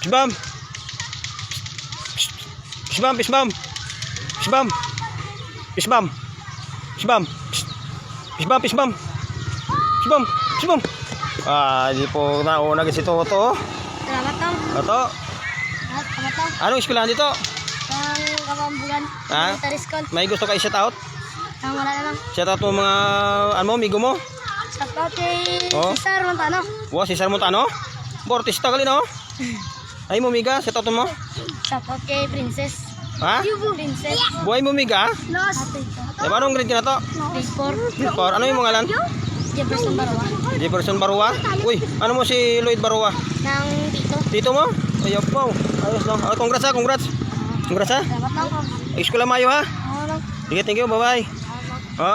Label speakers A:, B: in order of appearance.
A: Fishbomb. Fishbomb, fishbomb. Fishbomb. Fishbomb. Fishbomb. Fishbomb, fishbomb. Fishbomb, fishbomb. Ah, di po nauna kasi ito.
B: Salamat tong.
A: Ito.
B: Salamat tong.
A: Anong eskwelahan dito?
B: Ang Kapambugan.
A: Ha?
B: Military school.
A: May gusto kayo shout out?
B: Ang wala na lang.
A: Shout out mo mga ano mo, amigo mo?
B: Shout out kay
A: Oh.
B: Cesar Montano.
A: Wow, si Sir Montano? Bortista gali no? Ay mo miga, shout out mo?
B: Shout out kay Princess.
A: Ha?
B: Princess.
A: Buhay mo miga?
B: Lost.
A: Eh, anong grade ka na to?
B: Big 4.
A: Or ano yung mga ngalan?
B: Jefferson Barua.
A: Jefferson Barua? Uy, ano mo si Lloyd Barua?
B: Nang Tito.
A: Tito mo? Ayaw po. Ayos no. Ah, congrats ha, congrats. Congrats ha.
B: Salamat tong.
A: Eskwela mayo ha.
B: Oo lang.
A: Sige, thank you. Bye-bye. Ha?